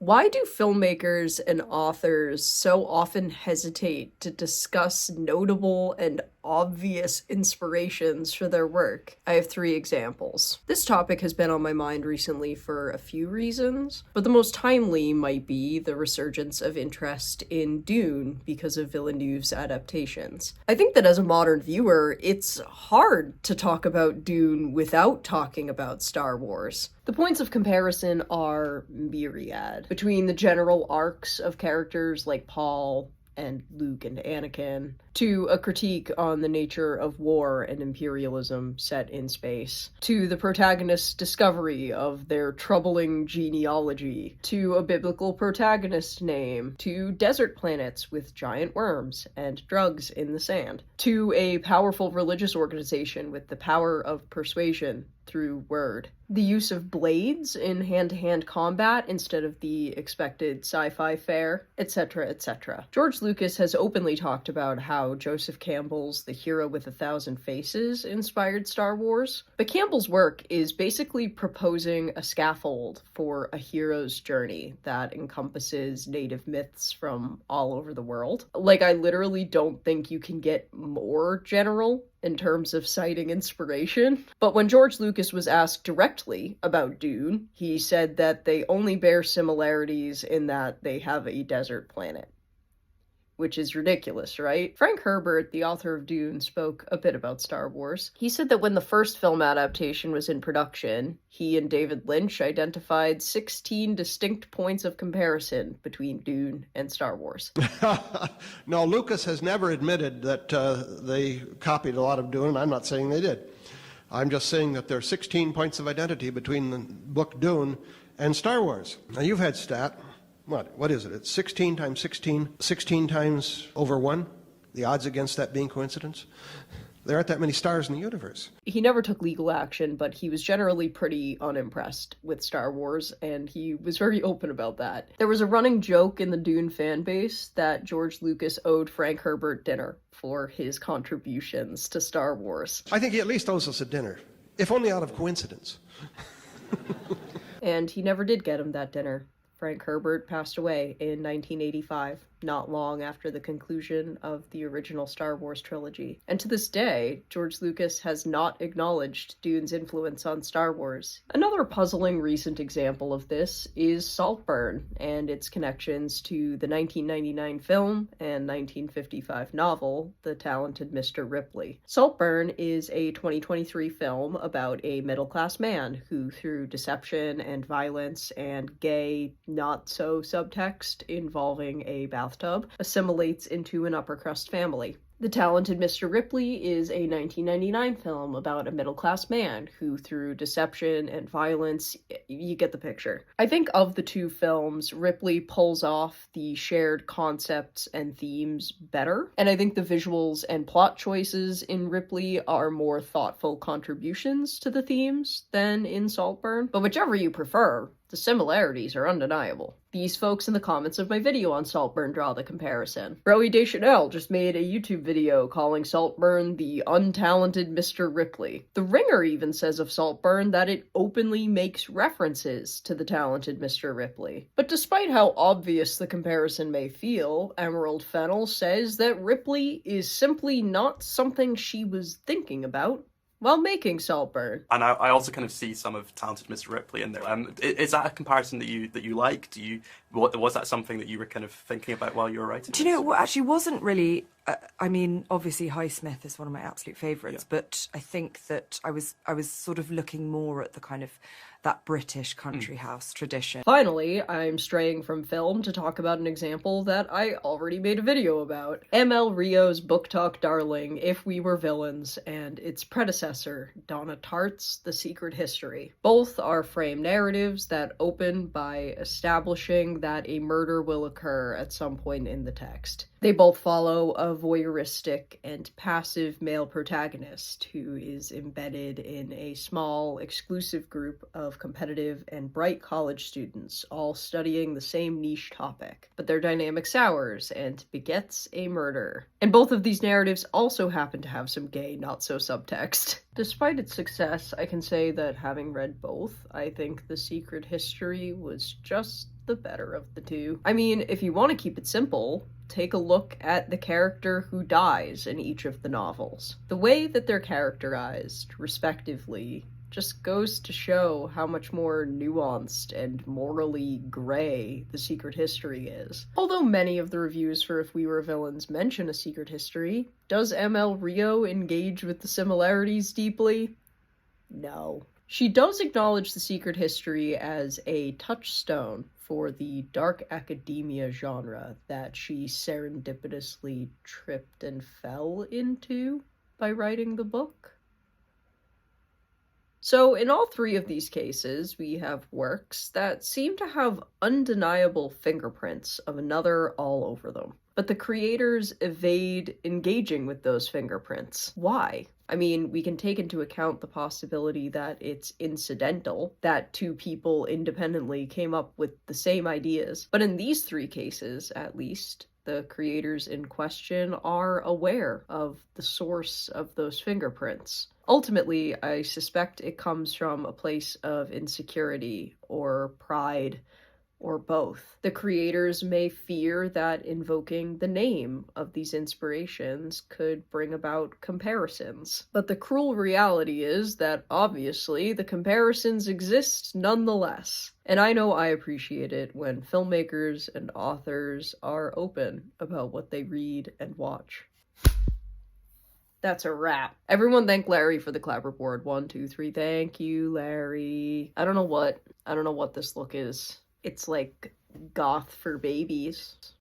Why do filmmakers and authors so often hesitate to discuss notable and obvious inspirations for their work? I have 3 examples. This topic has been on my mind recently for a few reasons, but the most timely might be the resurgence of interest in Dune because of Villeneuve's adaptations. I think that as a modern viewer, it's hard to talk about Dune without talking about Star Wars. The points of comparison are myriad. Between the general arcs of characters like Paul and Luke and Anakin, to a critique on the nature of war and imperialism set in space, to the protagonist's discovery of their troubling genealogy, to a biblical protagonist name, to desert planets with giant worms and drugs in the sand, to a powerful religious organization with the power of persuasion through word. The use of blades in hand-to-hand combat instead of the expected sci-fi fare, etc., etc. George Lucas has openly talked about how Joseph Campbell's The Hero with a Thousand Faces inspired Star Wars, but Campbell's work is basically proposing a scaffold for a hero's journey that encompasses native myths from all over the world. Like, I literally don't think you can get more general in terms of citing inspiration. But when George Lucas was asked directly about Dune, he said that they only bear similarities in that they have a desert planet. Which is ridiculous, right? Frank Herbert, the author of Dune, spoke a bit about Star Wars. He said that when the first film adaptation was in production, he and David Lynch identified 16 distinct points of comparison between Dune and Star Wars. No, Lucas has never admitted that they copied a lot of Dune. I'm not saying they did. I'm just saying that there are 16 points of identity between the book Dune and Star Wars. Now, you've had stat. What is it? It's 16 times 16, 16 times over 1? The odds against that being coincidence? There aren't that many stars in the universe. He never took legal action, but he was generally pretty unimpressed with Star Wars, and he was very open about that. There was a running joke in the Dune fan base that George Lucas owed Frank Herbert dinner for his contributions to Star Wars. I think he at least owes us a dinner, if only out of coincidence. And he never did get him that dinner. Frank Herbert passed away in 1985, not long after the conclusion of the original Star Wars trilogy. And to this day, George Lucas has not acknowledged Dune's influence on Star Wars. Another puzzling recent example of this is Saltburn and its connections to the 1999 film and 1955 novel, The Talented Mr. Ripley. Saltburn is a 2023 film about a middle-class man who, through deception and violence and gay not-so-subtext involving a bathtub, assimilates into an upper-crust family. The Talented Mr. Ripley is a 1999 film about a middle-class man who, through deception and violence, you get the picture. I think of the two films, Ripley pulls off the shared concepts and themes better, and I think the visuals and plot choices in Ripley are more thoughtful contributions to the themes than in Saltburn. But whichever you prefer, the similarities are undeniable. These folks in the comments of my video on Saltburn draw the comparison. Broey Deschanel just made a YouTube video calling Saltburn the untalented Mr. Ripley. The Ringer even says of Saltburn that it openly makes references to the talented Mr. Ripley. But despite how obvious the comparison may feel, Emerald Fennell says that Ripley is simply not something she was thinking about while making Saltburn. And I also kind of see some of Talented Mr. Ripley in there. Is that a comparison that you like? Was that something that you were kind of thinking about while you were writing? Do you know what actually wasn't really? I mean, obviously Highsmith is one of my absolute favourites, but I think that I was sort of looking more at the kind of that British country house tradition. Finally, I'm straying from film to talk about an example that I already made a video about. M.L. Rio's book talk darling, If We Were Villains, and its predecessor, Donna Tartt's The Secret History. Both are frame narratives that open by establishing that a murder will occur at some point in the text. They both follow a voyeuristic and passive male protagonist who is embedded in a small, exclusive group of competitive and bright college students, all studying the same niche topic. But their dynamic sours and begets a murder. And both of these narratives also happen to have some gay not-so-subtext. Despite its success, I can say that having read both, I think The Secret History was just the better of the two. I mean, if you want to keep it simple, take a look at the character who dies in each of the novels. The way that they're characterized, respectively, just goes to show how much more nuanced and morally gray the secret history is. Although many of the reviews for If We Were Villains mention a secret history, does ML Rio engage with the similarities deeply? No. She does acknowledge the secret history as a touchstone for the dark academia genre that she serendipitously tripped and fell into by writing the book. So in all three of these cases, we have works that seem to have undeniable fingerprints of another all over them. But the creators evade engaging with those fingerprints. Why? I mean, we can take into account the possibility that it's incidental, that two people independently came up with the same ideas. But in these three cases, at least, the creators in question are aware of the source of those fingerprints. Ultimately, I suspect it comes from a place of insecurity or pride or both. The creators may fear that invoking the name of these inspirations could bring about comparisons. But the cruel reality is that obviously the comparisons exist nonetheless. And I know I appreciate it when filmmakers and authors are open about what they read and watch. That's a wrap. Everyone thank Larry for the clapperboard. 1, 2, 3. Thank you, Larry. I don't know what this look is. It's like goth for babies.